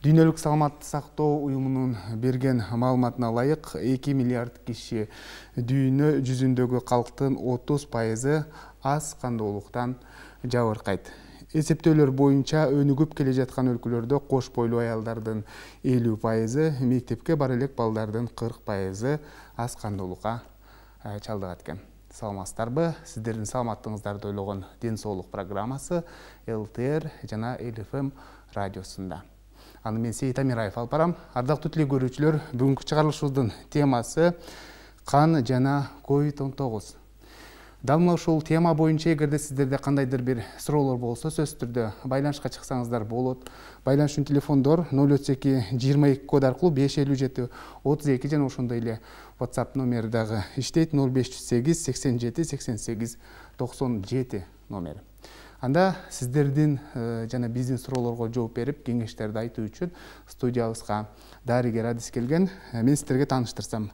Дүйнөлүк саламаттык сактоо уюмунун берген маалыматына ылайык 2 миллиард киши дүйнө жүзүндөгү калктын 30% аз кандуулуктан жабыркайт. Эсептөөлөр боюнча өнүгүп келе жаткан өлкөлөрдө кош бойлуу аялдардын 50%, мектепке бара элек балдардын 40% аз кандуулукка чалдыгат экен. Саламатсыздарбы? Сиздердин саламаттыгыңыздарды ойлогон Ден соолук программасы ЛТР жана ЛФМ радиосунда. Аны мен Сейит Амираев алып барам. Ардактуу көрүүчүлөр, бүгүнкү чыгарылышыбыздын темасы кан жана COVID-19. Дал мына ушул тема боюнча эгерде сиздерде кандайдыр бир суроолор болсо, сөзсүз түрдө байланышка чыксаңыздар болот. Байланыш үчүн телефондор 032 22 код аркылуу 557 32 жана ошондой эле WhatsApp номери дагы иштейт 0508 87 88 97 номери. Анда сиздердин жана биздин суроолорго жооп берип, кеңештерди айтуу үчүн студиябызга дарыгер адис келген. Мен сиздерге тааныштырсам.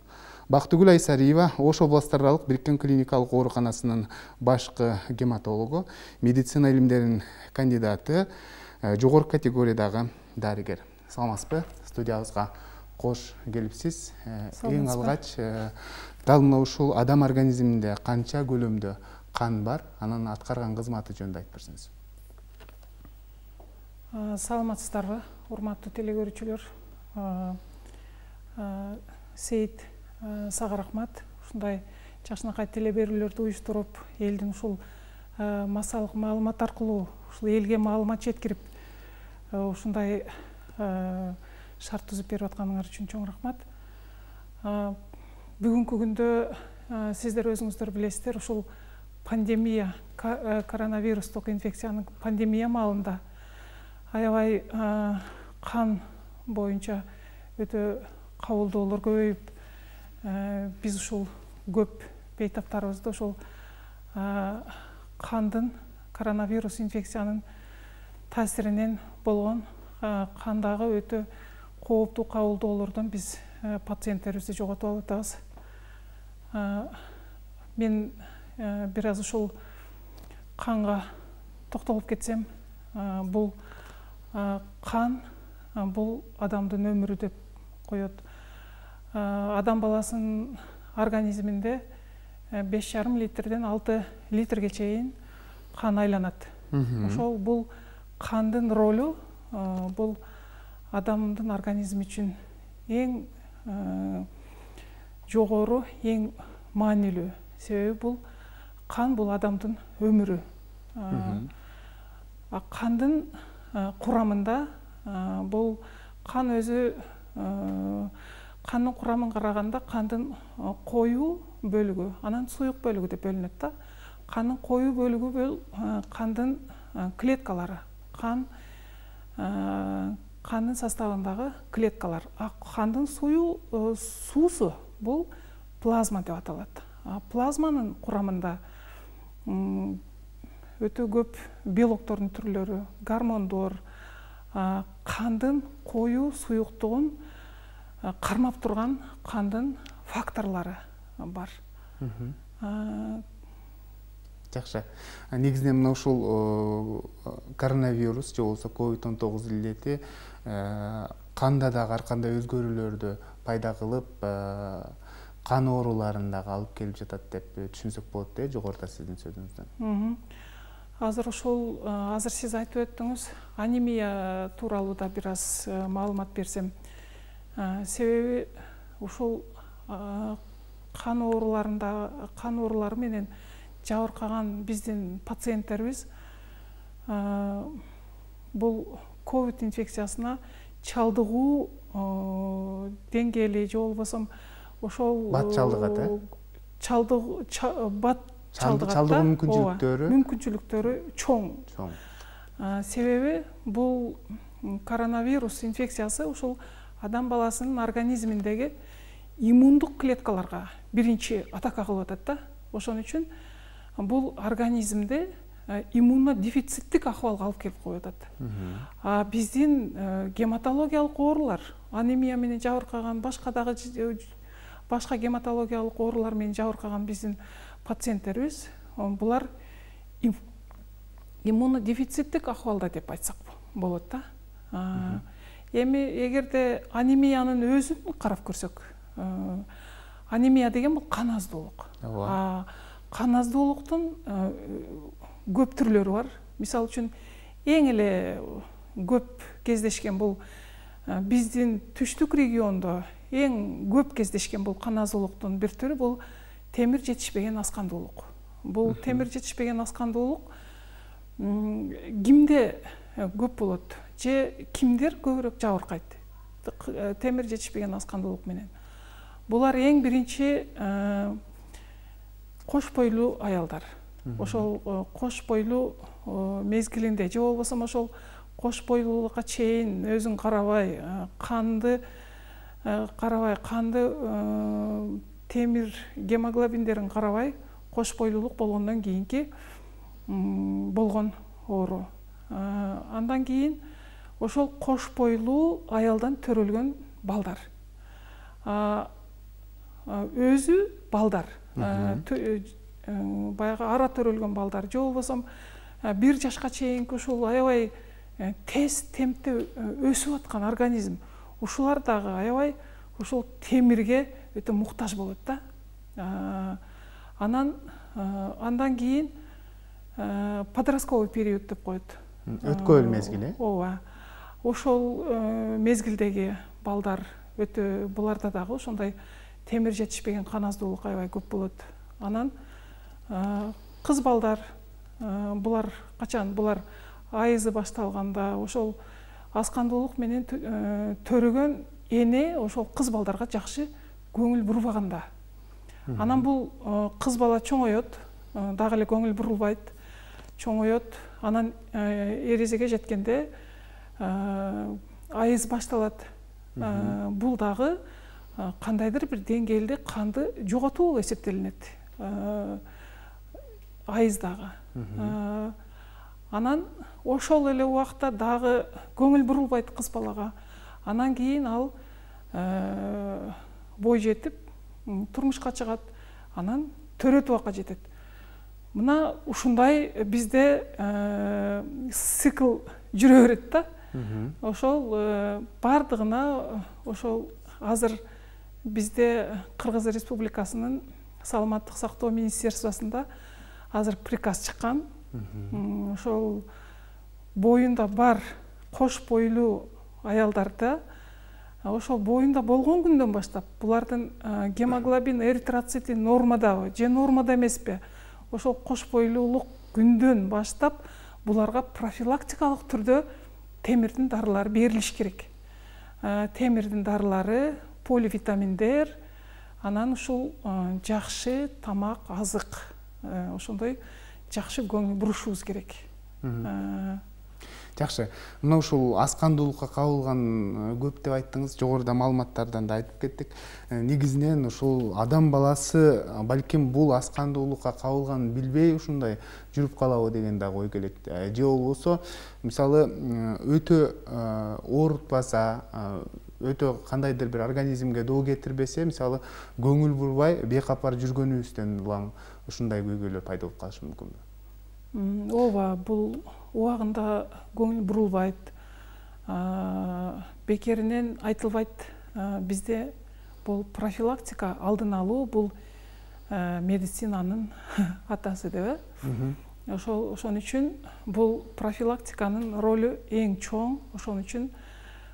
Бактыгүл Айсариева Ош областаралык бириккен клиникалык ооруканасынын башкы гематологу, медицина илимдеринин кандидаты, жогорку категориядагы дарыгер. Саламатсызбы? Студиябызга кош келипсиз. Эң алгач дал мына ушул адам организминде канча көлөмдө кан бар, анын аткарган кызматы жөнүндө айтып берсеңиз. Саламатсыздарбы, урматтуу телекөрүүчүлөр. Сейит, сага рахмат. Ушундай жакшынакай теле берүүлөрдү уюштуруп, элдин ушул массалык маалымат аркылуу ушул элге маалымат жеткирип, ушундай шарт түзүп берип атканыңар үчүн чоң рахмат. Бүгүнкү күндө сиздер өзүңүздөр билесиздер, ушул пандемия, коронавирустук инфекциянын пандемия маалында аябай кан боюнча өтө кабылдоолор көбөйүп, биз ушул көп бейтаптарыбызды ушул кандын коронавирус инфекциянын таасиринен болгон кандагы өтө кооптуу кабылдоолордон биз пациенттерибизди жоготуп алып атабыз. Мен бир аз ушул канга токтолуп кетсем, бул кан бул адамдын өмүрү деп коет. Адам баласынын организминде 5,5 литрден 6 литрге чейин кан айланат. Ошол бул кандын ролу бул адамдын организми үчүн эң жогору, эң маанилүү. Себеби бул кан бул адамдын өмүрү. Кандын курамында бул кан өзү кандын курамын караганда кандын коюу бөлүгү, анан суюк бөлүгү деп бөлүнөт да. Кандын коюу бөлүгү бул кандын клеткалары, кандын составындагы клеткалар. Кандын суусу бул плазма деп аталат. Плазманын курамында өтө көп белоктордун түрлөрү, гормондор, кандын коюу суюктугун кармап турган кандын факторлору бар. Жакшы. Негизинен мына ушул коронавирус же болбосо COVID-19 илети канда дагы ар кандай өзгөрүүлөрдү пайда кылып, кан ооруларын дагы алып келип жатат деп түшүнсөк болот да, жогоруда сиздин сөзүңүздөн. Азыр сиз айтып өттүңүз, анемия тууралуу да бир аз маалымат берсем. Себеби ушул кан оорулары менен жабыркаган биздин пациенттерибиз бул ковид инфекциясына чалдыгуу деңгээли же болбосо ошол бат чалдыгат, бат чалдыгуу мүмкүнчүлүктөрү чоң. Себеби бул коронавирус инфекциясы ушул адам баласынын организминдеги иммундук клеткаларга биринчи атака кылып атат да. Ошон үчүн бул организмде иммунодефициттик акыбалга алып келип коюп атат. Биздин гематологиялык оорулар, анемия менен жабыркаган, башка гематологиялык оорулар менен жабыркаган биздин пациенттерибиз, булар иммунодефициттик акыбалда деп айтсак болот да. Эми эгерде анемиянын өзүн карап көрсөк, анемия деген бул кан аздуулук. Кан аздуулуктун көп түрлөрү бар. Мисалы үчүн эң эле көп кездешкен бул биздин түштүк региондо эң көп кездешкен бул кан аздуулуктун бир түрү бул темир жетишпеген аскандуулук. Бул темир жетишпеген аскандуулук кимде көп болот же кимдер көбүрөөк жабыркайт темир жетишпеген аскандуулук менен? Булар эң биринчи кош бойлуу аялдар. Ошол кош бойлуу мезгилинде же болбосо ошол кош бойлуулукка чейин өзүн карабай, канды темир гемоглобиндерин карабай, кош бойлуулук болгондон кийинки болгон оору. Андан кийин ошол кош бойлуу аялдан төрөлгөн балдар. Өзү балдар, баягы ара төрөлгөн балдар же болбосо 1 жашка чейинки ушул аябай тез темпте өсүп аткан организм, ушулар дагы аябай ушул темирге өтө муктаж болот да. Андан кийин подростковый период деп коет. Өткөл мезгили. Ооба. Ошол мезгилдеги балдар өтө буларда дагы ошондой темир жетишпеген кан аздуулук аябай көп болот. Анан кыз балдар, булар качан? Булар айызы башталганда, ошол аскандуулук менен төрөгөн эне ошол кыз балдарга жакшы көңүл бурбаганда. Анан бул кыз бала чоңойот, дагы эле көңүл бурулбайт, чоңойот. Анан эрезеге жеткенде айыз башталат. Бул дагы кандайдыр бир деңгээлде канды жоготуу болуп эсептелинет. Айыз дагы. Анан ошол эле убакта дагы көңүл бурулбайт кыз балага. Анан кийин ал бой жетип, турмушка чыгат. Анан төрө тубакка жетет. Мына ушундай бизде цикл жүрө берет да. Ошол бардыгына ошол азыр бизде Кыргыз Республикасынын саламаттык сактоо министерствосунда азыр приказ чыккан. Ошол боюнда бар кош бойлуу аялдарда, ошол боюнда болгон күндөн баштап булардын гемоглобин, эритроцити нормадабы же нормада эмеспи? Ошол кош бойлуулук күндөн баштап буларга профилактикалык түрдө темирдин дарылары берилиш керек. Темирдин дарылары, поливитаминдер, анан ушул жакшы тамак, азык, ошондой жакшы көңүл бурушубуз керек. Жакшы. Мына ушул аскандуулукка кабылган көп деп айттыңыз, жогоруда маалыматтардан да айтып кеттик. Негизинен ушул адам баласы балким бул аскандуулукка кабылганын билбей ушундай жүрүп калабы деген дагы ой келет. Же болбосо, мисалы, өтө оорутпаса, өтө кандайдыр бир организмге доо кетирбесе, мисалы, көңүл бурбай, бейкапар жүргөнүбүздөн улам ушундай көйгөйлөр пайда болуп калышы мүмкүнбү? Ооба, бул убагында көңүл бурулбайт, бекеринен айтылбайт. Бизде бул профилактика, алдын алуу, бул медицинанын атасы деп. Ошон үчүн бул профилактиканын ролу эң чоң. Ошон үчүн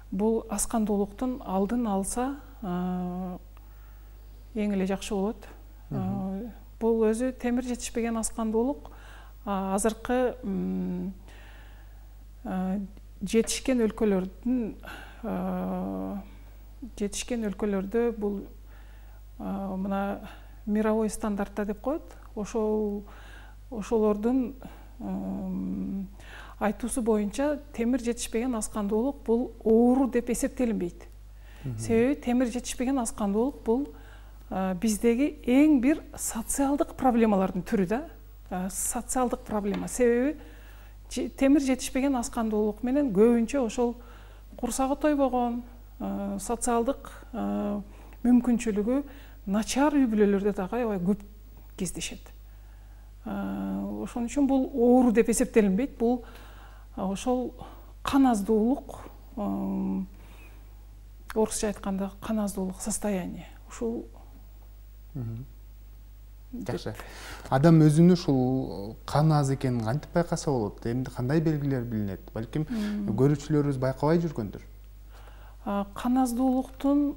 бул аскандуулуктун алдын алса эң эле жакшы болот. Бул өзү темир жетишпеген аскандуулук азыркы жетишкен өлкөлөрдө бул мына мировой стандартта деп коет. Ошолордун айтуусу боюнча темир жетишпеген аскандуулук бул оору деп эсептелинбейт. Себеби темир жетишпеген аскандуулук бул биздеги эң бир социалдык проблемалардын түрү да. Социалдык проблема. Себеби темир жетишпеген аскандуулук менен көбүнчө ошол курсагы тойбогон, социалдык мүмкүнчүлүгү начар үй бүлөлөрдө дагы аябай көп кездешет. Ошон үчүн бул оору деп эсептелинбейт. Бул ошол кан аздуулук орысча айтканда кан аздуулук состояние. Ушул жакшы. Адам өзүнүн ушул кан аз экенин кантип байкаса болот? Эмне кандай белгилер билинет? Балким көрүүчүлөрүбүз байкабай жүргөндүр. Кан аздуулуктун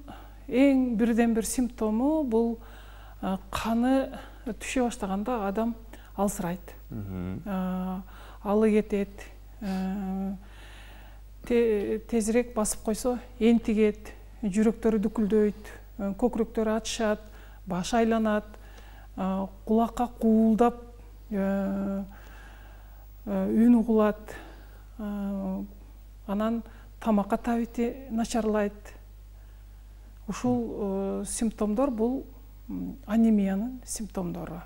эң бирден бир симптому бул каны түшө баштаганда адам алсырайт, алы кетет, тезирээк басып койсо энтигет, жүрөктөрү дүкүлдөйт, көкүрөктөрү ачышат, баш айланат, кулакка куулдап үн угулат, анан тамакка табити начарлайт. Ушул симптомдор бул анемиянын симптомдору.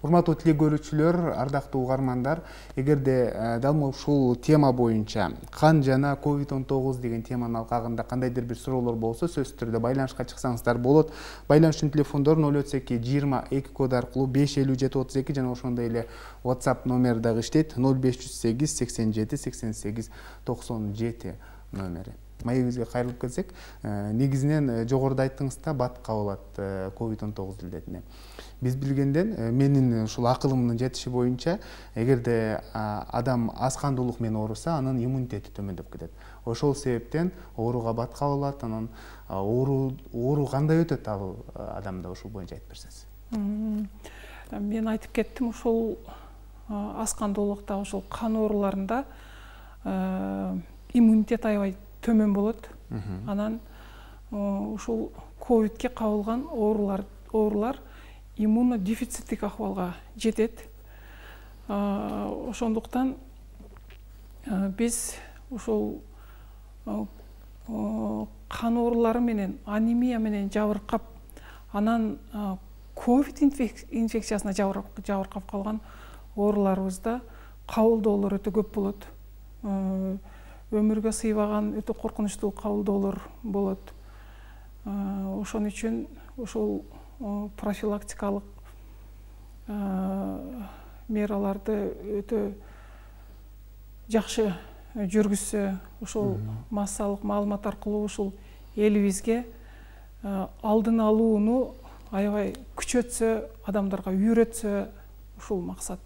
Урматтуу теле көрүүчүлөр, ардактуу угармандар, эгерде дал ушул тема боюнча кан жана COVID-19 деген теманын алкагында кандайдыр бир суроолор болсо, сөзсүз түрдө байланышка чыксаңыздар болот. Байланыштын телефондору 032 22 коду аркылуу 55732 жана ошондой эле WhatsApp номери дагы иштейт 0508 87 88 97 номери. Маегибизге кайрылып келсек, негизинен жогоруда айттыңыз да, бат кабылат COVID-19 илдетине. Биз билгенден, менин ушул акылымдын жетиши боюнча, эгерде адам аз кандуулук менен ооруса, анын иммунитети төмөндөп кетет. Ошол себептен ооруга бат кабылат, анан оору кандай өтөт ал адамда, ушул боюнча айтып берсеңиз. Мен айтып кеттим, ушул аз кандуулукта, ушул кан ооруларында иммунитет аябай төмөн болот. Анан ушул ковидке кабылган оорулар иммунодефициттик акыбалга жетет. Ошондуктан биз ушул кан оорулары менен, анемия менен жабыркап, анан ковид инфекциясына жабыркап калган ооруларыбызда кабылдоолор өтө көп болот. Өмүргө сыйбаган өтө коркунучтуу кабылдоолор болот. Ошон үчүн ушул профилактикалык мераларды өтө жакшы жүргүзсө, ушул массалык маалымат аркылуу ушул элибизге алдын алууну аябай күчөтсө, адамдарга үйрөтсө, ушул максат.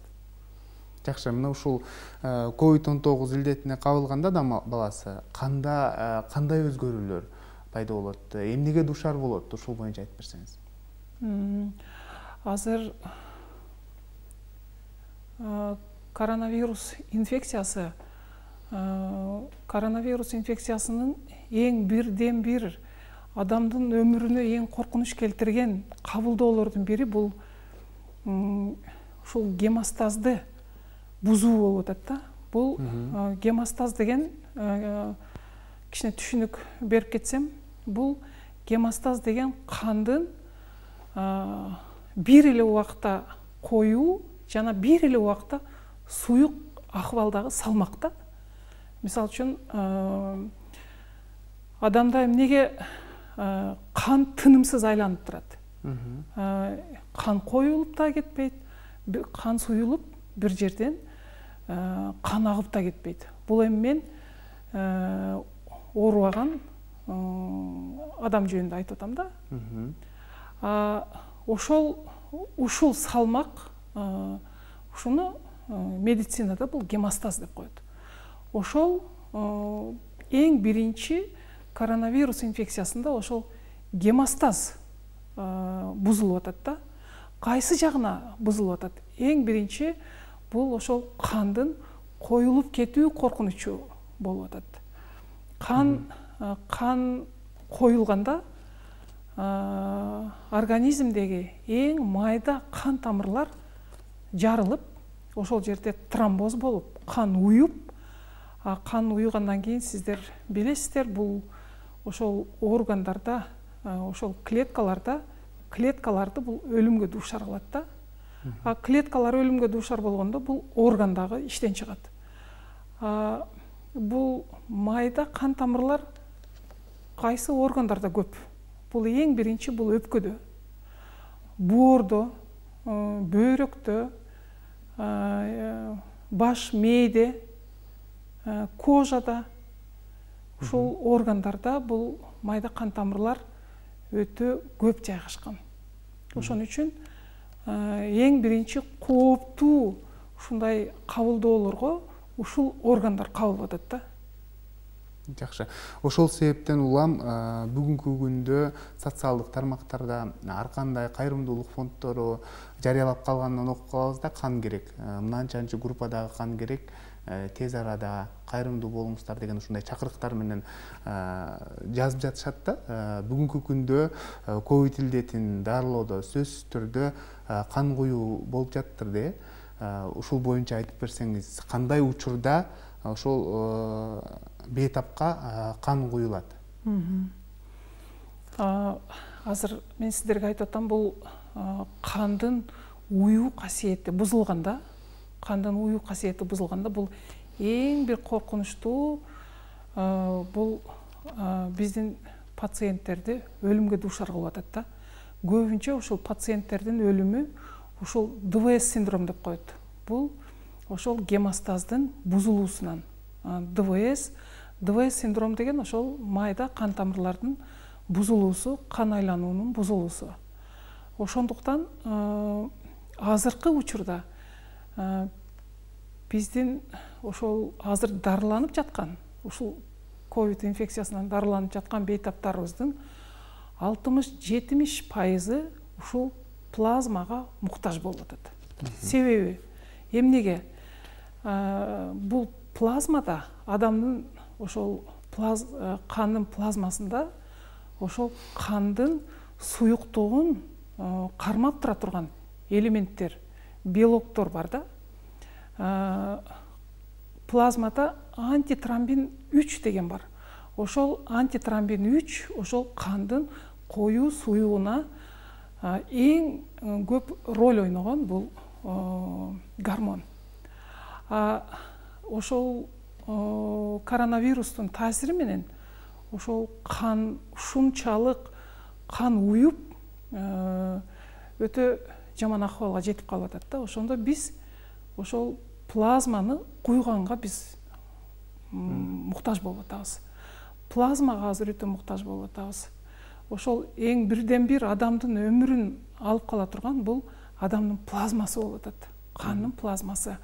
Жакшы, мына ушул COVID-19 илдетине кабылганда адам баласы кандай өзгөрүүлөр пайда болот? Эмнеге дуушар болот? Ушул боюнча айтып берсеңиз. Азыр коронавирус инфекциясынын эң бирден бир адамдын өмүрүнө эң коркунуч келтирген кабылдоолордун бири бул ушул гемостазды бузуу болуп атат да. Бул гемостаз деген, кичине түшүнүк берип кетсем, бул гемостаз деген кандын бир эле убакта коюу жана бир эле убакта суюк акыбалдагы салмакта. Мисалы үчүн, адамда эмнеге кан тынымсыз айланып турат. Кан коюлуп да кетпейт, кан суюлуп бир жерден кан агып да кетпейт. Бул эми мен оорубаган адам жөнүндө айтып атам да. Ушул салмак, ушуну медицинада бул гемостаз деп коет. Ошол эң биринчи коронавирус инфекциясында ошол гемостаз бузулуп атат да. Кайсы жагына бузулуп атат? Эң биринчи бул ошол кандын коюлуп кетүү коркунучу болуп атат. Кан коюлганда организмдеги эң майда кан тамырлар жарылып, ошол жерде тромбоз болуп, кан уюп, кан уюгандан кийин сиздер билесиздер, бул ошол органдарда, ошол клеткаларды бул өлүмгө дуушар кылат да. Клеткалар өлүмгө дуушар болгондо бул орган дагы иштен чыгат. Бул майда кан тамырлар кайсы органдарда көп? Бул эң биринчи бул өпкөдө, боордо, бөйрөктө, баш мээде, кожада, ушул органдарда бул майда кан тамырлар өтө көп жайгашкан. Ошон үчүн эң биринчи кооптуу ушундай кабылдоолорго ушул органдар кабылып атат да. Жакшы. Ошол себептен улам бүгүнкү күндө социалдык тармактарда ар кандай кайрымдуулук фонддору жарыялап калганын окуп калабыз да, кан керек. Мынанчанчы группадагы кан керек. Тез арада кайрымдуу болуңуздар деген ушундай чакырыктар менен жазып жатышат да. Бүгүнкү күндө ковид илдетин дарылоодо сөзсүз түрдө кан куюу болуп жатыптыр де. Ушул боюнча айтып берсеңиз, кандай учурда ошол бейтапка кан куюлат? Азыр мен сиздерге айтып атам, бул кандын уюу касиети бузулганда, кандын уюу касиети бузулганда бул эң бир коркунучтуу, бул биздин пациенттерди өлүмгө дуушар кылып атат да. Көбүнчө ушул пациенттердин өлүмү ушул ДВС синдром деп коет. Бул ошол гемостаздын бузулуусунан. ДВС синдром деген ошол майда кан тамырлардын бузулуусу, кан айлануунун бузулуусу. Ошондуктан азыркы учурда биздин ошол азыр дарыланып жаткан, ушул ковид инфекциясынан дарыланып жаткан бейтаптарыбыздын 60-70% ушул плазмага муктаж болуп атат. Себеби эмнеге? Бул плазмада адамдын ошол кандын плазмасында ошол кандын суюктугун кармап тура турган элементтер, белоктор бар да. Плазмада антитромбин 3 деген бар. Ошол антитромбин 3 ошол кандын коюу суюуна эң көп роль ойногон бул гормон. Ошол коронавирустун таасири менен ошол кан ушунчалык кан уюп өтө жаман акыбалга жетип калып атат да. Ошондо биз ошол плазманы куйганга биз муктаж болуп атабыз. Плазмага азыр өтө муктаж болуп атабыз. Ошол эң бирден бир адамдын өмүрүн алып кала турган бул адамдын плазмасы болуп атат. Кандын плазмасы.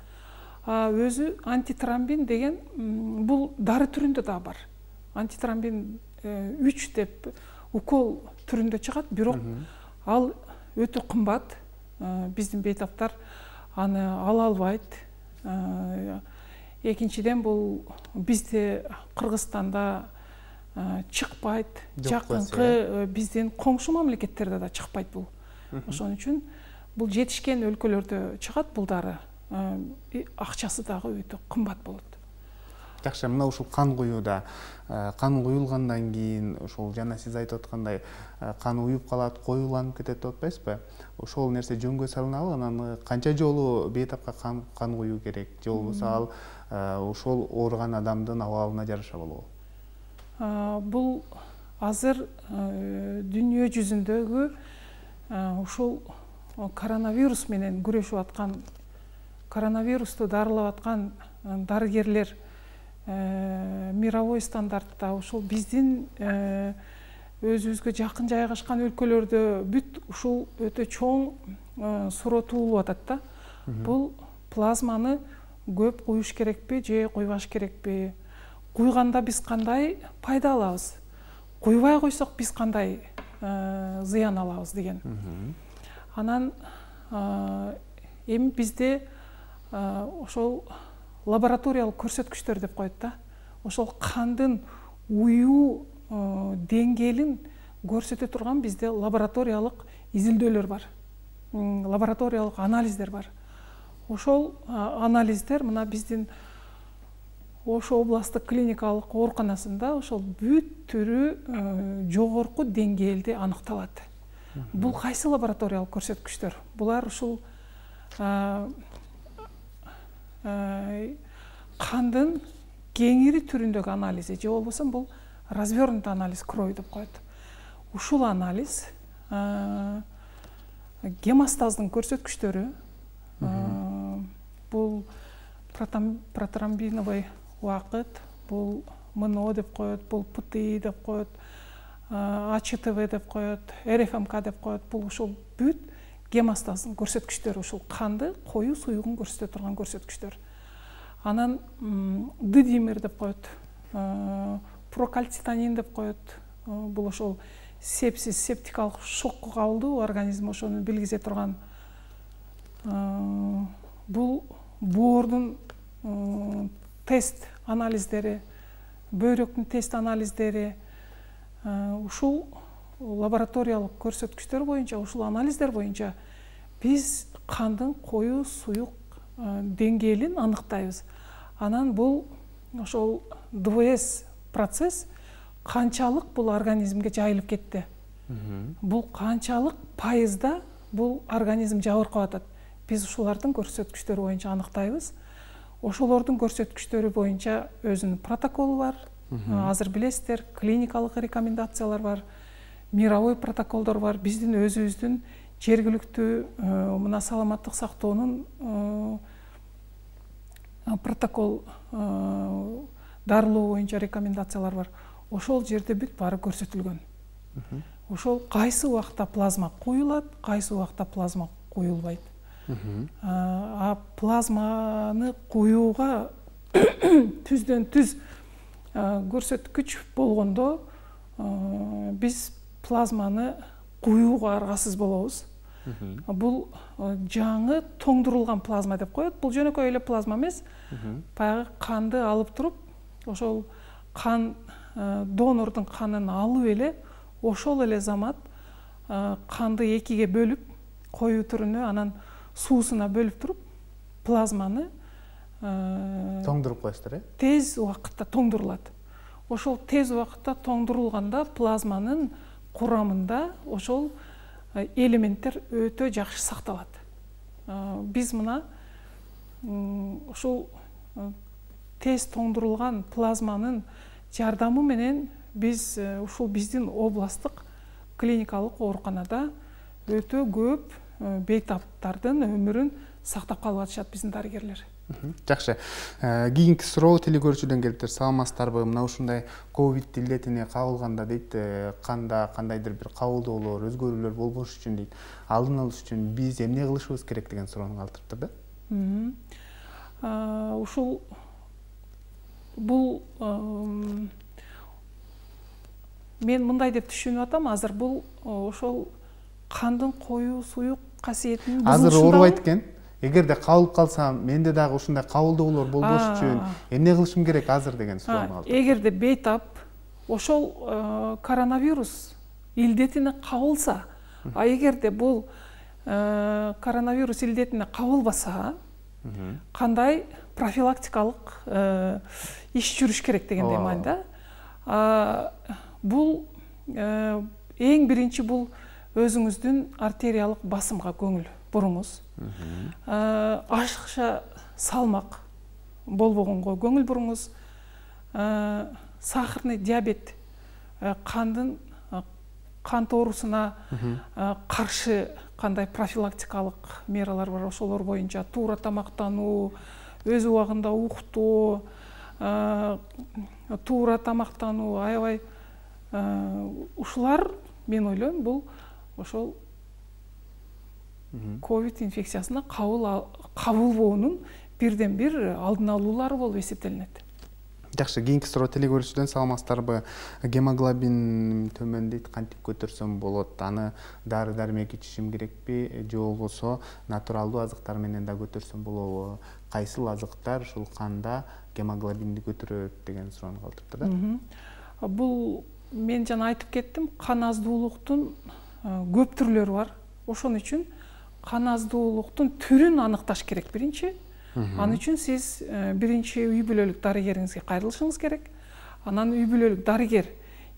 Өзү антитромбин деген бул дары түрүндө да бар. Антитромбин 3 деп укол түрүндө чыгат, бирок ал өтө кымбат. Биздин бейтаптар аны ала албайт. Экинчиден бул бизде Кыргызстанда чыкпайт. Жакынкы биздин коңшу мамлекеттерде да чыкпайт бул. Ошон үчүн бул жетишкен өлкөлөрдө чыгат бул дары. Акчасы дагы өтө кымбат болот. Жакшы, мына ушул кан куюуда, кан куюлгандан кийин ошол жана сиз айтып аткандай кан уюп калат, коюланып кетет деп атпайсызбы? Ошол нерсе жөнгө салынабы? Анан канча жолу бейтапка кан куюу керек? Же болбосо ал ошол ооруган адамдын абалына жараша болобу? Бул азыр дүйнө жүзүндөгү ушул коронавирус менен күрөшүп аткан, коронавирусту дарылап аткан дарыгерлер мировой стандартта ушул биздин өзүбүзгө жакын жайгашкан өлкөлөрдө бүт ушул өтө чоң суроо атат да. Бул плазманы көп куюш керекпи же куйбаш керекпи? Куйганда биз кандай пайда алабыз? Куйбай койсок биз кандай зыян алабыз деген. Анан эми бизде ошол лабораториялык көрсөткүчтөр деп коет да. Ошол кандын уюу деңгээлин көрсөтө турган бизде лабораториялык изилдөөлөр бар. Лабораториялык анализдер бар. Ошол анализдер мына биздин Ошо областтык клиникалык ооруканасында ошол бүт түрү жогорку деңгээлде аныкталат. Бул кайсы лабораториялык көрсөткүчтөр? Булар ушул кандын кеңири түрүндөгү анализи, же болбосо бул развернутый анализ крови деп коет. Ушул анализ гемостаздын көрсөткүчтөрү, бул протромбиновый убакыт, бул МНО деп коет, бул ПТИ деп коет, АЧТВ деп коет, РФМК деп коет. Бул ушул бүт гемостазын көрсөткүчтөрү, ушул канды коюу суюгун көрсөтө турган көрсөткүчтөр. Анан Д-димер деп коет, прокальцитонин деп коет. Бул ошол сепсис, септикалык шокко кабылдуу организм ошону билгизе турган. Бул боордун тест анализдери, бөйрөктүн тест анализдери, ушул лабораториялык көрсөткүчтөр боюнча, ушул анализдер боюнча биз кандын коюу суюк деңгээлин аныктайбыз. Анан бул ошол ДВС процесс канчалык бул организмге жайылып кетти, бул канчалык пайызда бул организм жабыркап атат, биз ушулардын көрсөткүчтөрү боюнча аныктайбыз. Ошолордун көрсөткүчтөрү боюнча өзүнүн протоколу бар. Азыр билесиздер, клиникалык рекомендациялар бар, мировой протоколдор бар. Биздин өзүбүздүн жергиликтүү мына саламаттык сактоонун протокол, дарылоо боюнча рекомендациялар бар. Ошол жерде бүт баары көрсөтүлгөн. Ошол кайсы убакта плазма куюлат, кайсы убакта плазма куюлбайт. Плазманы куюуга түздөн түз көрсөткүч болгондо биз плазманы куюуга аргасыз болобуз. Бул жаңы тоңдурулган плазма деп коет. Бул жөнөкөй эле плазма эмес. Баягы канды алып туруп, ошол кан донордун канын алып эле, ошол эле замат канды экиге бөлүп, коюу түрүнө, анан суусуна бөлүп туруп, плазманы тоңдуруп коесуздар, тез убакытта тоңдурулат. Ошол тез убакытта тоңдурулганда плазманын курамында ошол элементтер өтө жакшы сакталат. Биз мына ушул тез тоңдурулган плазманын жардамы менен биз ушул биздин областтык клиникалык ооруканада өтө көп бейтаптардын өмүрүн сактап калып атышат биздин дарыгерлер. Жакшы. Кийинки суроо телегөрүүчүдөн келиптир. Саламатсыздарбы? Мына ушундай ковид илдетине кабылганда дейт, канда кандайдыр бир кабылдоолор, өзгөрүүлөр болбош үчүн дейт, алдын алыш үчүн биз эмне кылышыбыз керек деген суроону калтырыптыр да. Ушул бул мен мындай деп түшүнүп атам, азыр бул ошол кандын коюу суюк касиетинин бузулушунда. Азыр оорубайт экен. Эгерде кабылып калсам, менде дагы ушундай кабылдоолор болбош үчүн эмне кылышым керек азыр деген суроону калтырып. Эгерде бейтап ошол коронавирус илдетине кабылса, эгерде бул коронавирус илдетине кабылбаса, кандай профилактикалык иш жүрүш керек дегендей маанайда. Бул эң биринчи бул өзүңүздүн артериялык басымга көңүл буруңуз. Ашыкча салмак болбогонго көңүл буруңуз. Сахарный диабет, кандын кан тоорусуна каршы кандай профилактикалык мералар бар, ошолор боюнча туура тамактануу, өз убагында уктоо, туура тамактануу, аябай ушулар, мен ойлойм, бул ошол ковид инфекциясына кабылбоонун бирден бир алдын алуулары болуп эсептелинет. Жакшы, кийинки суроо телегөрүүчүдөн. Саламатсыздарбы? Гемоглобин төмөн дейт, кантип көтөрсөм болот? Аны дары-дармек ичишим керекпи, же болбосо натуралдуу азыктар менен да көтөрсөм болобу? Кайсыл азыктар ушул канда гемоглобинди көтөрөт деген суроону калтырыптыр да. Бул мен жана айтып кеттим, кан аздуулуктун көп түрлөрү бар. Ошон үчүн кан аздуулуктун түрүн аныкташ керек биринчи. Аны үчүн сиз биринчи үй бүлөлүк дарыгериңизге кайрылышыңыз керек. Анан үй бүлөлүк дарыгер,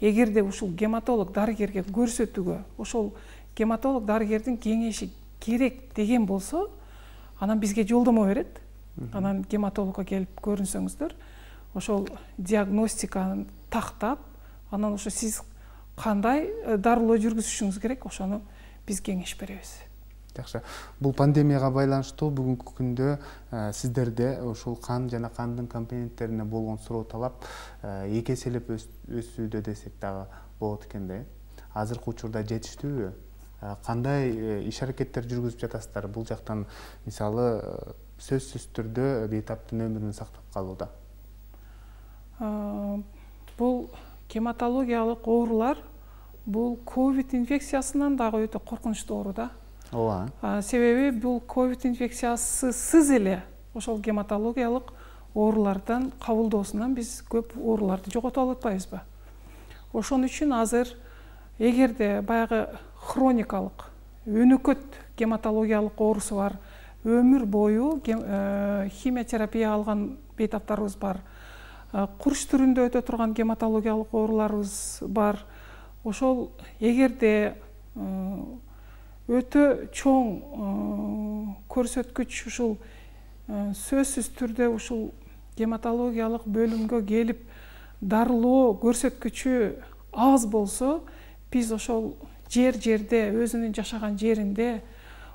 эгерде ушул гематолог дарыгерге көрсөтүүгө, ошол гематолог дарыгердин кеңеши керек деген болсо, анан бизге жолдомо берет. Анан гематологко келип көрүнсөңүздөр, ошол диагностиканы тактап, анан ошо сиз кандай дарылоо жүргүзүшүңүз керек, ошону биз кеңеш беребиз. Жакшы. Бул пандемияга байланыштуу бүгүнкү күндө сиздерде ушул кан жана кандын компоненттерине болгон суроо талап 2 эселеп өсүүдө десек дагы болот экен да. Азыркы учурда жетиштүүбү? Кандай иш аракеттер жүргүзүп жатасыздар? Бул жактан мисалы сөзсүз түрдө бейтаптын өмүрүн сактап калууда. Бул гематологиялык оорулар бул ковид инфекциясынан дагы өтө коркунучтуу оору да. Ооба. Себеби бул ковид инфекциясысыз эле ошол гематологиялык оорулардан кабылдоосунан биз көп ооруларды жогото алып атпайбызбы? Ошон үчүн азыр эгерде баягы хроникалык өнөкөт гематологиялык оорусу бар, өмүр бою химиотерапия алган бейтаптарыбыз бар, курч түрүндө өтө турган гематологиялык ооруларыбыз бар. Ошол эгерде өтө чоң көрсөткүч ушул сөзсүз түрдө ушул гематологиялык бөлүмгө келип дарылоо көрсөткүчү аз болсо, биз ошол жерде өзүнүн жашаган жеринде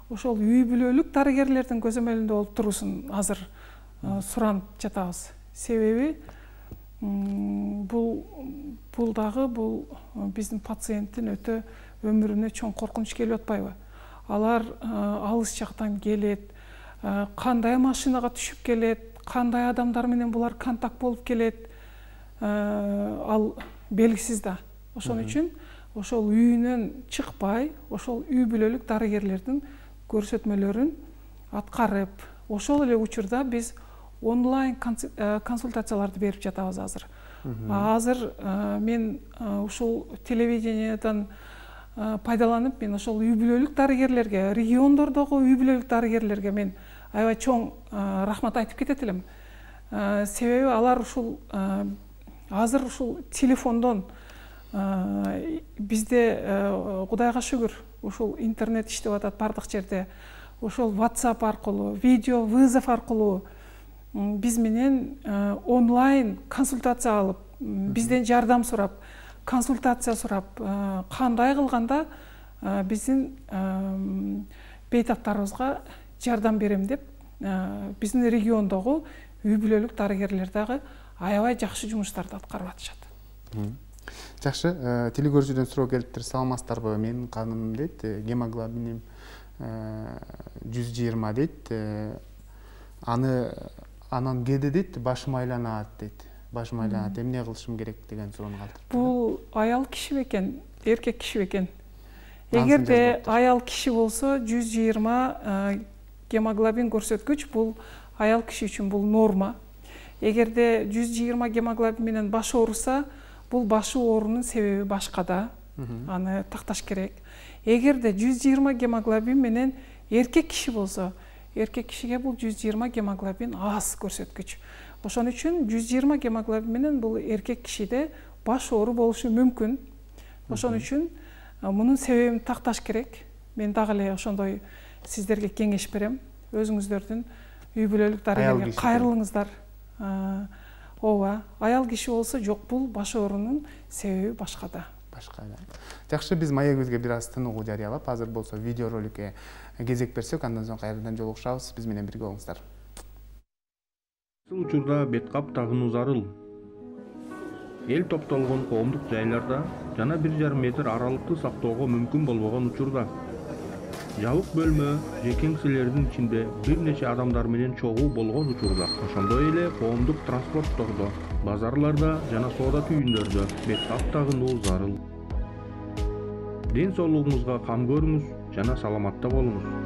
ошол үй бүлөлүк дарыгерлердин көзөмөлүндө болуп туруусун азыр суранып жатабыз. Себеби бул дагы биздин пациенттин өтө өмүрүнө чоң коркунуч келип атпайбы? Алар алыс жактан келет, кандай машинага түшүп келет, кандай адамдар менен булар контакт болуп келет, ал белгисиз да. Ошон үчүн ошол үйүнөн чыкпай, ошол үй бүлөлүк дарыгерлердин көрсөтмөлөрүн аткарып, ошол эле учурда биз онлайн консультацияларды берип жатабыз азыр. Азыр мен ушул телевидениядан пайдаланып, мен ошол үй бүлөлүк дарыгерлерге, региондордогу үй бүлөлүк дарыгерлерге мен аябай чоң рахмат айтып кетет элем. Себеби алар ушул азыр ушул телефондон бизде Кудайга шүгүр ушул интернет иштеп атат бардык жерде. Ошол WhatsApp аркылуу, видео вызов аркылуу биз менен онлайн консультация алып, бизден жардам сурап, консультация сурап, кандай кылганда биздин бейтаптарыбызга жардам берем деп, биздин региондогу үй бүлөлүк дарыгерлер дагы аябай жакшы жумуштарды аткарып атышат. Жакшы, телекөрүүчүдөн суроо келиптир. Саламатсыздарбы? Менин каным дейт, гемоглобиним 120 дейт. Анан кээде дейт, башым айланат дейт. Башым айланат, эмне кылышым керек деген суроону калтырып. Бул аял киши бекен, эркек киши бекен? Эгерде аял киши болсо 120 гемоглобин көрсөткүч, бул аял киши үчүн бул норма. Эгерде 120 гемоглобин менен баш ооруса, бул башы оорунун себеби башкада, аны такташ керек. Эгерде 120 гемоглобин менен эркек киши болсо, эркек кишиге бул 120 гемоглобин аз көрсөткүч. Ошон үчүн 120 гемоглобин менен бул эркек кишиде баш оору болушу мүмкүн. Ошон үчүн мунун себебин такташ керек. Мен дагы эле ошондой сиздерге кеңеш берем. Өзүңүздөрдүн үй бүлөлүк дарыгерге кайрылыңыздар. Ооба, аял киши болсо жок, бул баш оорунун себеби башкада. Жакшы, биз маегибизге бир аз тыныгуу жарыялап, азыр болсо видеороликке кезек берсек, андан соң кайрадан жолугушабыз. Биз менен бирге болуңуздар. Ушул учурда беткап тагынуу зарыл. Эл топтолгон коомдук жайларда жана 1,5 метр аралыкты сактоого мүмкүн болбогон учурда жабык бөлмө же кеңселердин ичинде бир нече адамдар менен чогуу болгон учурда, ошондой эле коомдук транспорттордо, базарларда жана соода түйүндөрдө беткап тагынуу зарыл. Ден соолугуңузга кам көрүңүз жана саламатта болуңуз.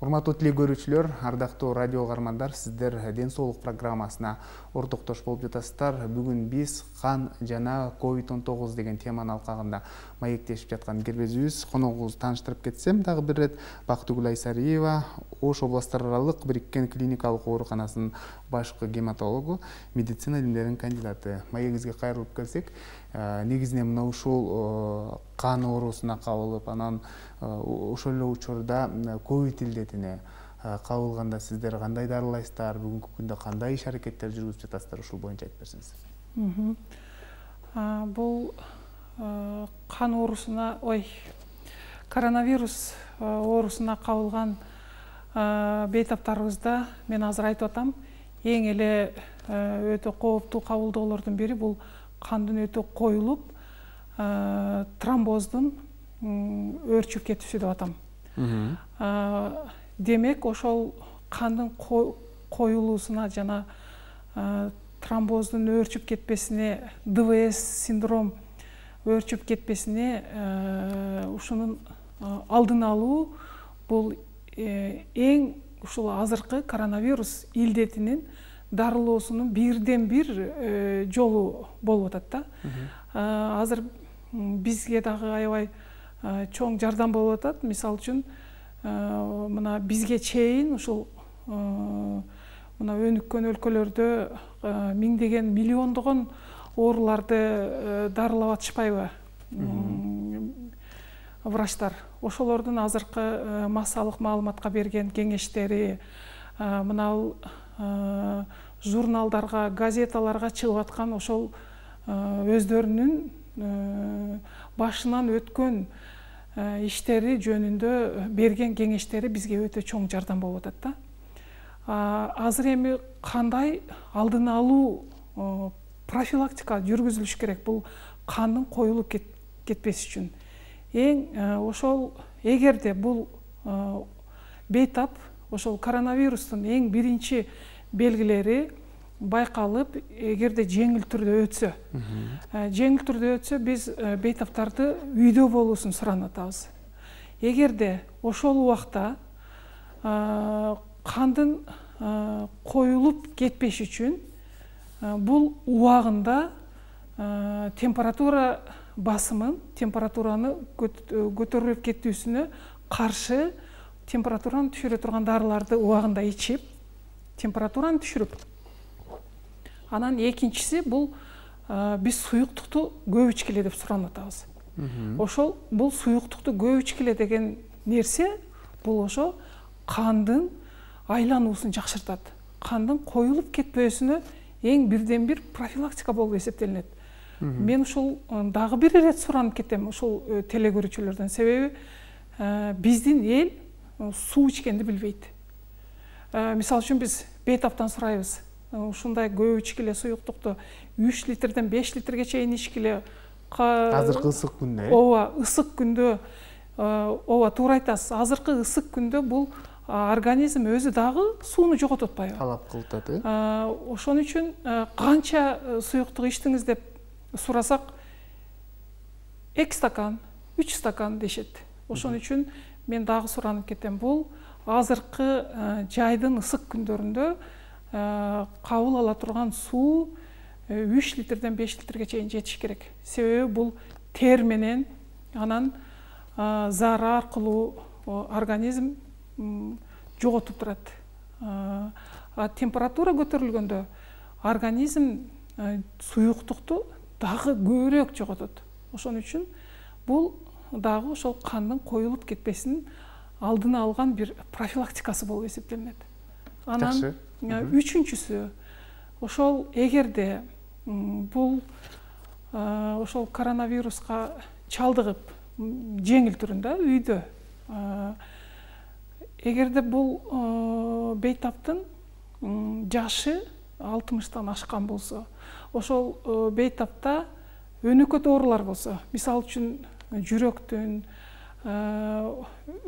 Урматтуу теле көрүүчүлөр, ардактуу радио угармандар, сиздер ден соолук программасына ортоктош болуп жатасыздар. Бүгүн биз кан жана COVID-19 деген теманын алкагында маектешип жаткан кербезибиз коногубузду тааныштырып кетсем, дагы бир ирет Бактыгүл Айсариева, Ош областтар аралык бириккен клиникалык ооруканасынын башкы гематологу, медицина илимдеринин кандидаты. Маегибизге кайрылып келсек, негизинен мына ушул кан оорусуна кабылып, анан ошол эле учурда ковид илдетине кабылганда сиздер кандай дарылайсыздар, бүгүнкү күндө кандай иш аракеттер жүргүзүп жатасыздар, ушул боюнча айтып берсеңиз. Бул кан оорусуна, коронавирус оорусуна кабылган бейтаптарыбызда мен азыр айтып атам, эң эле өтө кооптуу кабылдоолордун бири бул кандын өтө коюлуп, тромбоздун өрчүп кетиши деп атам. Демек, ошол кандын коюлуусуна жана тромбоздун өрчүп кетпесине, ДВС синдром өрчүп кетпесине ушунун алдын алуу бул эң ушул азыркы коронавирус илдетинин дарылоосунун бирден бир жолу болуп атат да. Азыр бизге дагы аябай чоң жардам болуп атат. Мисал үчүн, мына бизге чейин ушул мына өнүккөн өлкөлөрдө миңдеген, миллиондогон ооруларды дарылап атышпайбы врачтар? Ошолордун азыркы массалык маалыматка берген кеңештери, мына журналдарга, газеталарга чыгып аткан ошол өздөрүнүн башынан өткөн иштери жөнүндө берген кеңештери бизге өтө чоң жардам болуп атат да. Азыр эми кандай алдын алуу профилактика жүргүзүлүш керек бул кандын коюлуп кетпеш үчүн? Ошол эгерде бул бейтап ошол коронавирустун эң биринчи белгилери байкалып, эгерде жеңил түрдө өтсө, биз бейтаптарды үйдө болуусун суранып атабыз. Эгерде ошол убакта кандын коюлуп кетпеш үчүн бул убагында температура басымын, температураны көтөрүлүп кетүүсүнө каршы температураны түшүрө турган дарыларды убагында ичип, температураны түшүрүп, анан экинчиси бул биз суюктукту көп ичкиле деп суранып атабыз. Ошол бул суюктукту көп ичкиле деген нерсе бул ошо кандын айлануусун жакшыртат. Кандын коюлуп кетпөөсүнө эң бирден бир профилактика болуп эсептелинет. Мен ушул дагы бир ирет суранып кетем ушул теле көрүүчүлөрдөн. Себеби биздин эл суу ичкенди билбейт. Мисалы үчүн биз бейтаптан сурайбыз. Ушундай көп ичкиле суюктукту 3 литрден 5 литрге чейин ичкиле. Азыркы ысык күндө. Ооба, ысык күндө. Ооба, туура айтасыз. Азыркы ысык күндө бул организм өзү дагы сууну жоготуп атпайбы? Талап кылып атат. Ошон үчүн канча суюктук ичтиңиз деп сурасак, 2 стакан, 3 стакан дешет. Ошон үчүн мен дагы суранып кетем. Бул азыркы жайдын ысык күндөрүндө кабыл ала турган суу 3 литрден 5 литрге чейин жетиш керек. Себеби бул тер менен, анан заар аркылуу организм жоготуп турат. Температура көтөрүлгөндө организм суюктукту дагы көбүрөөк жоготот. Ошон үчүн бул дагы ошол кандын коюлуп кетпесинин алдын алган бир профилактикасы болуп эсептелинет. Анан үчүнчүсү, ошол эгерде бул ошол коронавируска чалдыгып жеңил түрүндө үйдө, эгерде бул бейтаптын жашы 60-тан ашкан болсо, ошол бейтапта өнөкөт оорулар болсо, мисалы үчүн жүрөктүн,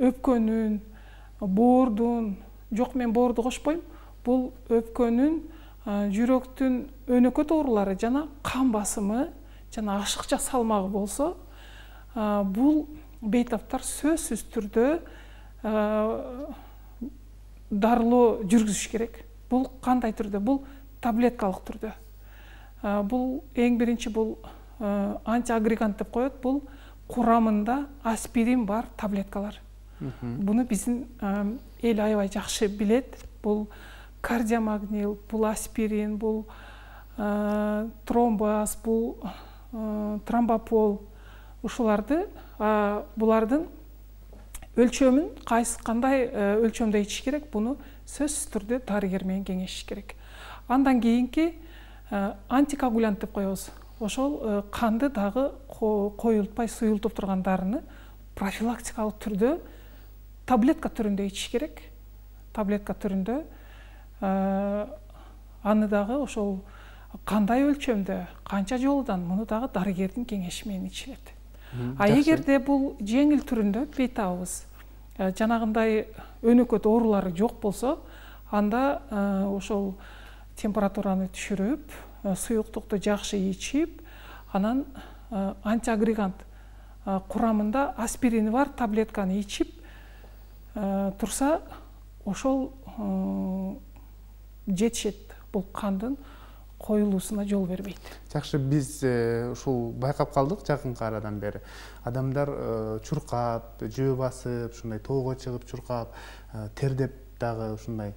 өпкөнүн, боордун, жок мен боорду кошпойм, бул өпкөнүн, жүрөктүн өнөкөт оорулары жана кан басымы жана ашыкча салмагы болсо, бул бейтаптар сөзсүз түрдө дарылоо жүргүзүш керек. Бул кандай түрдө? Бул таблеткалык түрдө. Бул эң биринчи бул антиагрегант деп коет. Бул курамында аспирин бар таблеткалар. Буну биздин эл аябай жакшы билет. Бул кардиомагнил, бул аспирин, бул тромбаз, бул тромбопол. Ушуларды булардын өлчөмүн кандай өлчөмдө ичиш керек, буну сөзсүз түрдө дарыгер менен кеңешиш керек. Андан кийинки антикоагулянт деп коебуз. Ошол канды дагы коюлтпай суюлтуп турган дарыны профилактикалык түрдө таблетка түрүндө ичиш керек. Таблетка түрүндө аны дагы ошол кандай өлчөмдө, канча жолудан, муну дагы дарыгердин кеңеши менен ичилет. Эгерде бул жеңил түрүндө бейтабыз, жанагындай өнөкөт оорулары жок болсо, анда ошол температураны түшүрүп, суюктукту жакшы ичип, анан антиагрегант курамында аспирини бар таблетканы ичип турса, ошол жетишет. Бул кандын коюлуусуна жол бербейт. Жакшы, биз ушул байкап калдык жакынкы арадан бери. Адамдар чуркап, жөө басып, ушундай тоого чыгып чуркап, тердеп дагы ушундай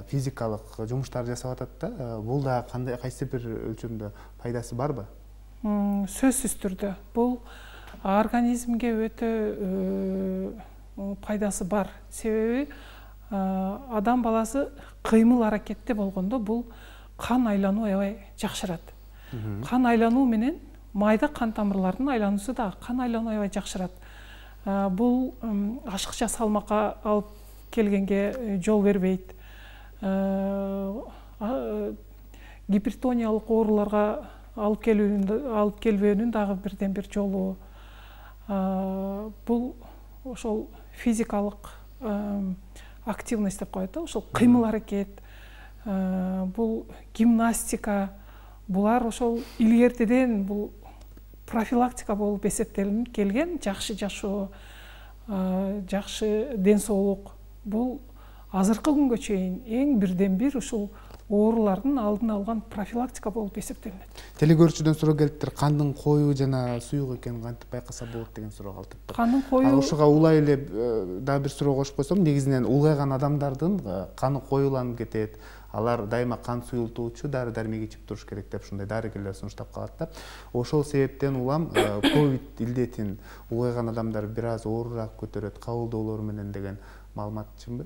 физикалык жумуштар жасап атат да. Бул да кандай кайсы бир өлчөмдө пайдасы барбы? Сөзсүз түрдө. Бул организмге өтө пайдасы бар. Себеби адам баласы кыймыл аракетте болгондо бул кан айлануу аябай жакшырат. Кан айлануу менен майда кан тамырлардын айлануусу да кан айлануу аябай жакшырат. Бул ашыкча салмакка алып келгенге жол бербейт. Гипертониялык ооруларга алып келбөөнүн дагы бирден бир жолу. Бул ошол физикалык активность деп коет да, ошол кыймыл аракет, бул гимнастика, булар ошол илгертеден бул профилактика болуп эсептелинип келген жакшы жашоо, жакшы ден соолук. Бул азыркы күнгө чейин эң бирден бир ушул оорулардын алдын алган профилактика болуп эсептелинет. Телегөрүүчүдөн суроо келиптир, кандын коюу жана суюк экенин кантип байкаса болот деген суроо калтыптыр. Кандын коюу. Ушуга улай эле дагы бир суроо кошуп койсом, негизинен улгайган адамдардын каны коюланып кетет. Алар дайыма кан суюлтуучу дары-дармек ичип туруш керек деп ушундай дарыгерлер сунуштап калат да. Ошол себептен улам ковид илдетин улгайган адамдар бир аз оорураак көтөрөт кабылдоолору менен деген маалымат чынбы?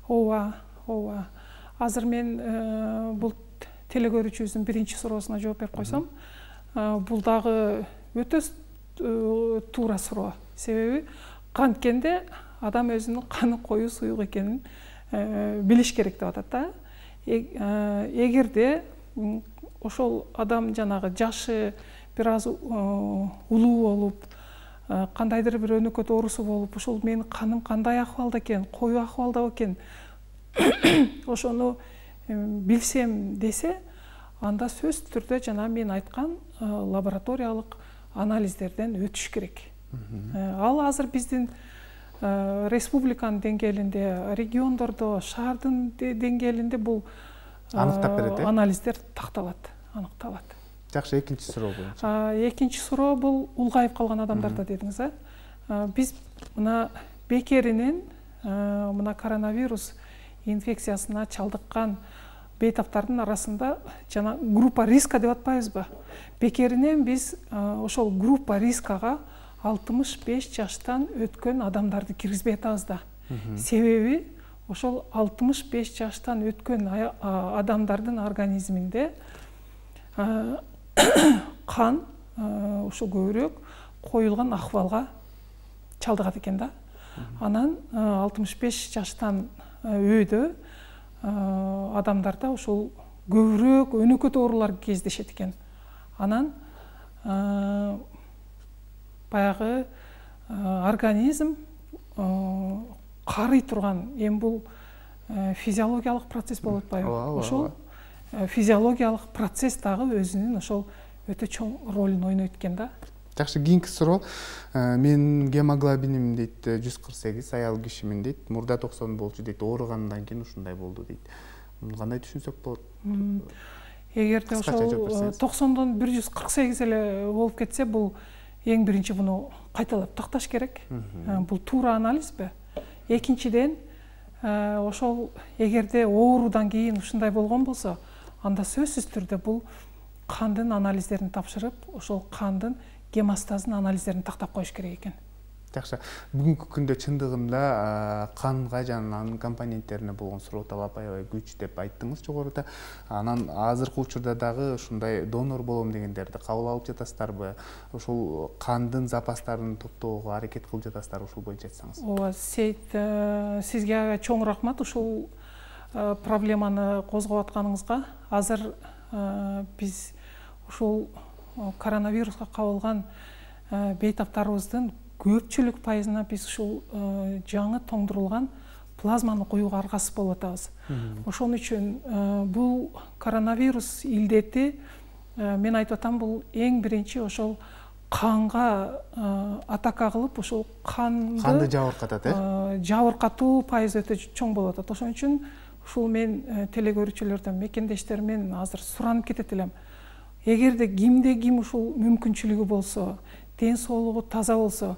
Ооба. Азыр мен бул телегөрүүчүбүздүн биринчи суроосуна жооп берип койсом, бул дагы өтө туура суроо. Себеби канткенде адам өзүнүн каны коюу суюк экенин билиш керек деп атат да. Эгерде ошол адам жанагы жашы бир аз улуу болуп, кандайдыр бир өнөкөт оорусу болуп, ошол менин каным кандай акыбалда экен, коюу акыбалда экен, ошону билсем десе, анда сөз түрдө жана мен айткан лабораториялык анализдерден өтүш керек. Ал азыр биздин республиканын деңгээлинде, региондордо, шаардын деңгээлинде бул анализдер аныкталат. Жакшы, экинчи суроо боюнча. Экинчи суроо бул улгайып калган адамдарда дедиңиз, Биз мына бекеринен мына коронавирус инфекциясына чалдыккан бейтаптардын арасында жана группа риска деп атпайбызбы? Бекеринен биз ошол группа рискага 65 жаштан өткөн адамдарды киргизбей атабыз да. Себеби ошол 65 жаштан өткөн адамдардын организминде кан ошо көбүрөөк коюлган акыбалга чалдыгат экен да. Анан 65 жаштан өйдө адамдарда ошол көбүрөөк өнөкөт оорулар кездешет экен. Анан баягы организм карый турган, эми бул физиологиялык процесс болуп атпайбы? Ошол физиологиялык процесс дагы өзүнүн ошол өтө чоң ролун ойнойт экен да. Жакшы, кийинки суроо. Мен гемоглобиним дейт 148, аял кишимин дейт. Мурда 90 болчу дейт. Ооругандан кийин ушундай болду дейт. Муну кандай түшүнсөк болот? Эгерде ошол 90дон 148 эле болуп кетсе, бул эң биринчи буну кайталап такташ керек. Бул туура анализби? Экинчиден, ошол эгерде оорудан кийин ушундай болгон болсо, анда сөзсүз түрдө бул кандын анализдерин тапшырып, ошол кандын гемостазын анализдерин тактап коюш керек экен. Жакшы. Бүгүнкү күндө чындыгында канга жана анын компоненттерине болгон суроо талап аябай күч деп айттыңыз жогоруда. Анан азыркы учурда дагы ушундай донор болом дегендерди кабыл алып жатасыздарбы? Ошол кандын запастарын топтоого аракет кылып жатасыздарбы, ушул боюнча айтсаңыз? Ооба, Сейит, сизге чоң рахмат ушул проблеманы козгоп атканыңызга. Азыр биз ушул коронавируска кабылган бейтаптарыбыздын көпчүлүк пайызына биз ушул жаңы тоңдурулган плазманы куюуга аргасыз болуп атабыз. Ошон үчүн бул коронавирус илдети, мен айтып атам, бул эң биринчи ошол канга атака кылып, ошол канды жабыркатат, жабыркатуу пайызы өтө чоң болуп атат. Ошон үчүн ушул мен телекөрүүчүлөрдөн, мекендештеримен азыр суранып кетет элем. Эгерде кимде ким ушул мүмкүнчүлүгү болсо, ден соолугу таза болсо,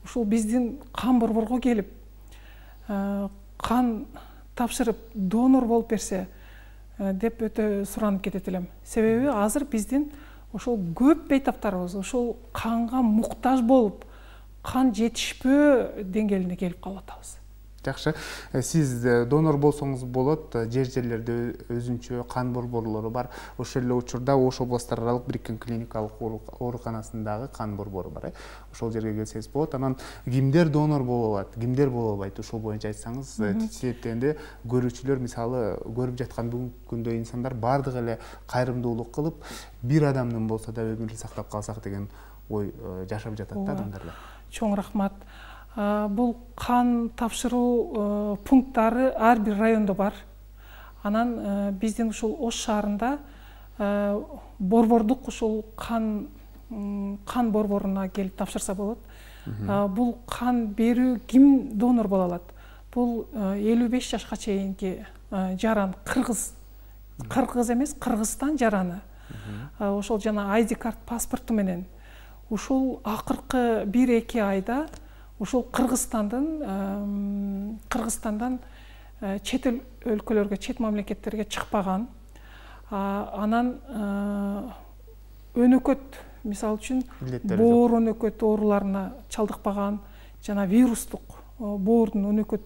ушул биздин кан борборго келип, кан тапшырып, донор болуп берсе деп өтө суранып кетет элем. Себеби азыр биздин ошол көп бейтаптарыбыз ошол канга муктаж болуп, кан жетишпөө деңгээлине келип калып атабыз. Жакшы. Сиз донор болсоңуз болот. Жерлерде өзүнчө кан борборлору бар. Ошол эле учурда Ош областар аралык бириккен клиникалык ооруканасындагы кан борбору бар. Ошол жерге келсеңиз болот. Анан кимдер донор боло алат, кимдер боло албайт? Ошол боюнча айтсаңыз, себептенде көрүүчүлөр мисалы көрүп жаткан бүгүнкү күндө инсандар бардыгы эле кайрымдуулук кылып, бир адамдын болсо да өмүрүн сактап калсак деген ой жашап жатат да адамдарда. Чоң рахмат. Бул кан тапшыруу пункттары ар бир райондо бар. Анан биздин ушул Ош шаарында борбордук ушул кан борборуна келип тапшырса болот. Бул кан берүү ким донор боло алат? Бул 55 жашка чейинки жаран, кыргыз эмес, Кыргызстан жараны. Ошол жана ID карт паспорту менен ушул акыркы 1-2 айда ушул Кыргызстандан чет өлкөлөргө, чет мамлекеттерге чыкпаган, анан өнөкөт, мисалы үчүн боор өнөкөт ооруларына чалдыкпаган, жана вирустук боордун өнөкөт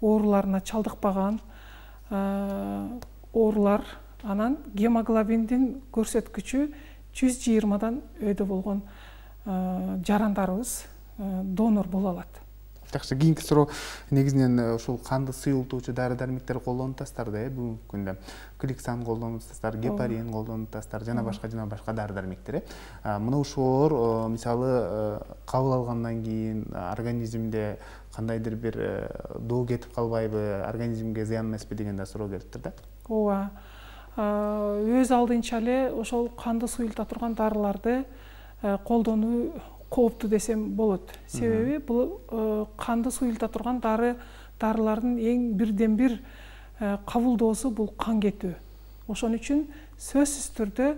ооруларына чалдыкпаган оорулар, анан гемоглобиндин көрсөткүчү 120дан өйдө болгон жарандарыбыз донор боло алат. Жакшы, кийинки суроо негизинен ушул канды сыйылтуучу дары-дармектер колдонуп атасыздар да, бүгүнкү күндө. Кликсан колдонуп атасыздар, гепарин колдонуп атасыздар, жана башка дары-дармектер. Мына ушулар мисалы кабыл алгандан кийин организмде кандайдыр бир доо кетип калбайбы, организмге зыян эмеспи деген да суроо келиптир да. Ооба. Өз алдынча эле ошол канды суйулта турган дарыларды колдонуу кооптуу десем болот. Себеби бул канды суйулта турган дарылардын эң бирден бир кабылдоосу бул кан кетүү. Ошон үчүн сөзсүз түрдө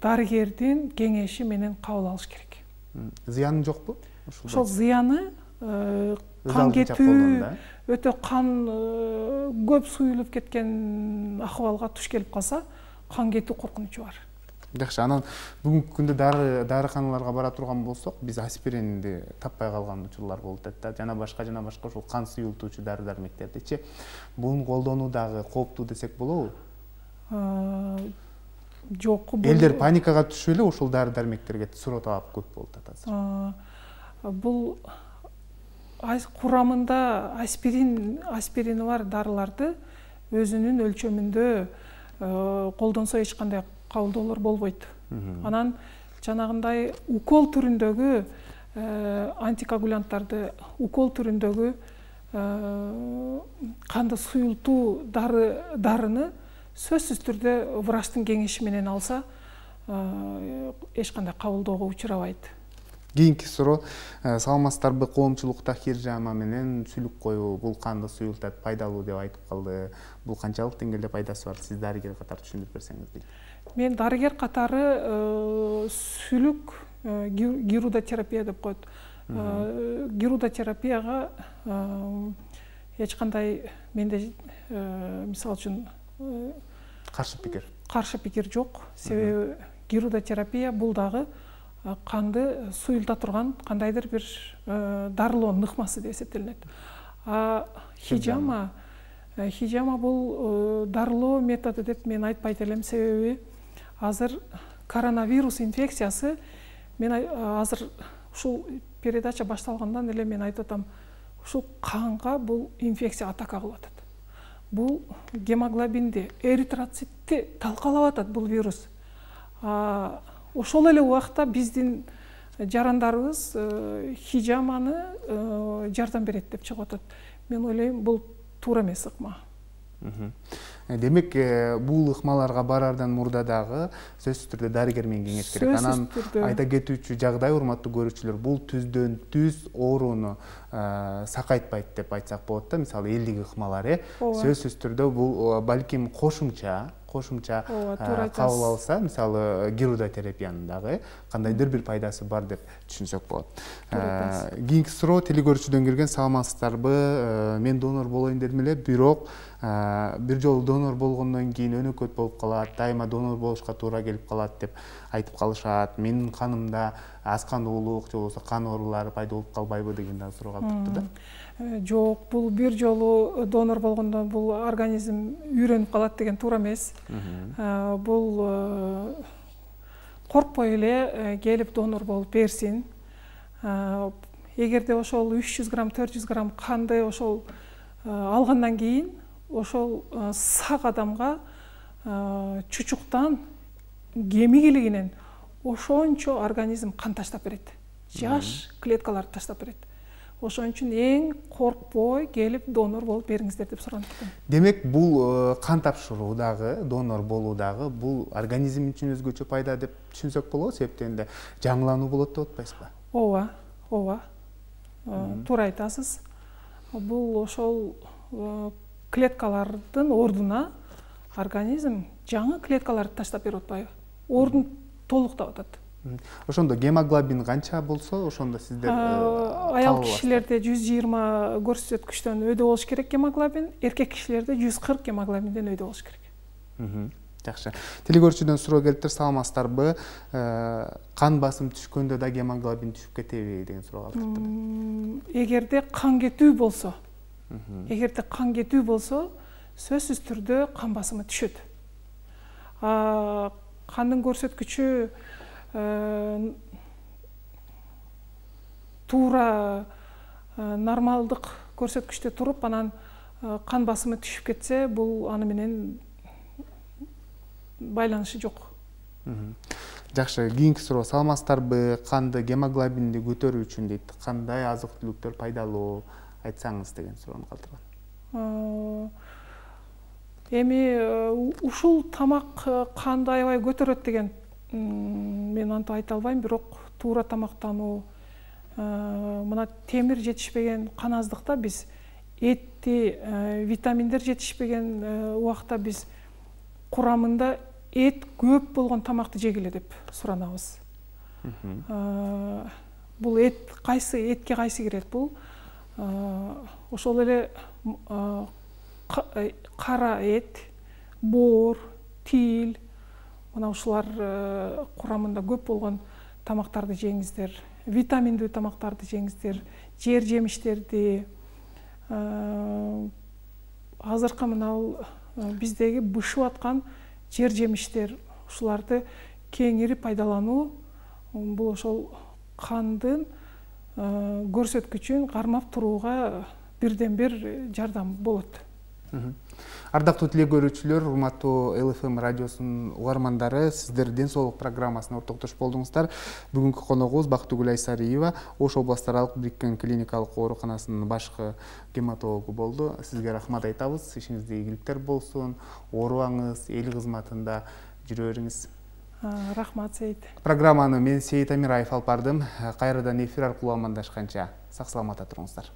дарыгердин кеңеши менен кабыл алыш керек. Зыяны жокпу? Ошол зыяны кан кетүү, өтө кан көп суюлуп кеткен акыбалга туш келип калса, кан кетүү коркунучу бар. Жакшы, анан бүгүнкү күндө дарыканаларга бара турган болсок, биз аспиринди таппай калган учурлар болуп атат, жана башка ушул кан сыйылтуучу дары-дармектердичи. Буну колдонуу дагы кооптуу десек болобу? Жок. Элдер паникага түшүп эле ушул дары-дармектерге суроо талап көп болуп атат. Бул курамында аспирини бар дарыларды өзүнүн өлчөмүндө колдонсо эч кандай кабылдоолор болбойт. Анан жанагындай укол түрүндөгү антикоагулянттарды, укол түрүндөгү канды суюлтуу дарыны сөзсүз түрдө врачтын кеңеши менен алса эч кандай кабылдоого учурабайт. Кийинки суроо, саламатсыздарбы, коомчулукта хиржама менен сүлүк коюу бул канды суюлтат, пайдалуу деп айтып калды. Бул канчалык деңгээлде пайдасы бар? Сиз дарыгер катары түшүндүрүп берсеңиз дейт. Мен дарыгер катары сүлүк гирудотерапия деп коет. Гирудотерапияга эч кандай менде мисалы үчүн каршы пикир жок. Себеби гирудотерапия бул дагы канды суюлта турган кандайдыр бир дарылоо ныкмасы деп эсептелинет. Хижама бул дарылоо методу деп мен айтпайт элем. Себеби азыр коронавирус инфекциясы, мен азыр ушул передача башталгандан эле мен айтып атам, ушул канга бул инфекция атака кылып атат. Бул гемоглобинди, эритроцитти талкалап атат бул вирус. Ошол эле убакта биздин жарандарыбыз хижаманы жардам берет деп чыгып атат. Мен ойлойм, бул туура эмес ыкма. Демек, бул ыкмаларга барардан мурда дагы сөзсүз түрдө дарыгер менен кеңеш керек. Анан айта кетүүчү жагдай, урматтуу көрүүчүлөр, бул түздөн түз ооруну сакайтпайт деп айтсак болот да. Мисалы, элдик ыкмалар, сөзсүз түрдө бул балким кошумча кабыл алса, мисалы, гирудотерапиянын дагы кандайдыр бир пайдасы бар деп түшүнсөк болот. Кийинки суроо телекөрүүчүдөн келген. Саламатсыздарбы, мен донор болоюн дедим эле, бирок бир жолу донор болгондон кийин өнөкөт болуп калат, дайыма донор болушка туура келип калат деп айтып калышат. Менин канымда аз кандуулук же болбосо кан оорулары пайда болуп калбайбы деген дагы суроо калыптыр да. Жок, бул бир жолу донор болгондо бул организм үйрөнүп калат деген туура эмес. Бул коркпой эле келип донор болуп берсин. Эгерде ошол 300 грамм, 400 грамм канды ошол алгандан кийин, ошол сак адамга чучуктан кемигилигинен ошончо организм кан таштап берет. Жаш клеткаларды таштап берет. Ошон үчүн эң коркпой келип донор болуп бериңиздер деп суранып атам. Демек, бул кан тапшыруу дагы, донор болуу дагы бул организм үчүн өзгөчө пайда деп түшүнсөк болот, себептен да жаңылануу болот деп атпайсызбы? Ооба. Туура айтасыз. Бул ошол клеткалардын ордуна организм жаңы клеткаларды таштап берип атпайбы? Ордун толуктап атат. Ошондо гемоглобин канча болсо, ошондо сиздер аял кишилерде 120 көрсөткүчтөн өйдө болуш керек гемоглобин, эркек кишилерде 140 гемоглобинден өйдө болуш керек. Жакшы. Телекөрүүчүдөн суроо келиптир. Саламатсыздарбы, кан басым түшкөндө да гемоглобин түшүп кетеби деген суроо калыптыр. Эгерде кан кетүү болсо, сөзсүз түрдө кан басымы түшөт. Кандын көрсөткүчү туура нормалдык көрсөткүчтө туруп, анан кан басымы түшүп кетсе, бул аны менен байланышы жок. Жакшы, кийинки суроо. Саламатсыздарбы, канды, гемоглобинди көтөрүү үчүн дейт, кандай азык түлүктөр пайдалуу айтсаңыз деген суроону калтырган. Эми ушул тамак канды аябай көтөрөт деген мен антип айта албайм, бирок туура тамактануу, мына темир жетишпеген, кан аздыкта биз этти, витаминдер жетишпеген убакта биз курамында эт көп болгон тамакты жегиле деп суранабыз. Бул кайсы этке кайсы кирет? Бул ошол эле кара эт, боор, тил, мына ушулар курамында көп болгон тамактарды жеңиздер, витаминдүү тамактарды жеңиздер, жер жемиштерди. Азыркы мына биздеги бышып аткан жер жемиштер, ушуларды кеңири пайдалануу, бул ошол кандын көрсөткүчүн кармап турууга бирден бир жардам болот. Ардактуу телекөрүүчүлөр, урматтуу ЛФМ радиосунун угармандары, сиздер ден соолук программасына ортоктош болдуңуздар. Бүгүнкү коногубуз Бактыгүл Айсариева, Ош областаралык бириккен клиникалык ооруканасынын башкы гематологу болду. Сизге рахмат айтабыз. Ишиңизде ийгиликтер болсун. Оорубаңыз, эл кызматында жүрө бериңиз. Рахмат, Сейит. Программаны мен Сейит Амираев алып бардым. Кайрадан эфир аркылуу амандашканча сак саламатта туруңуздар.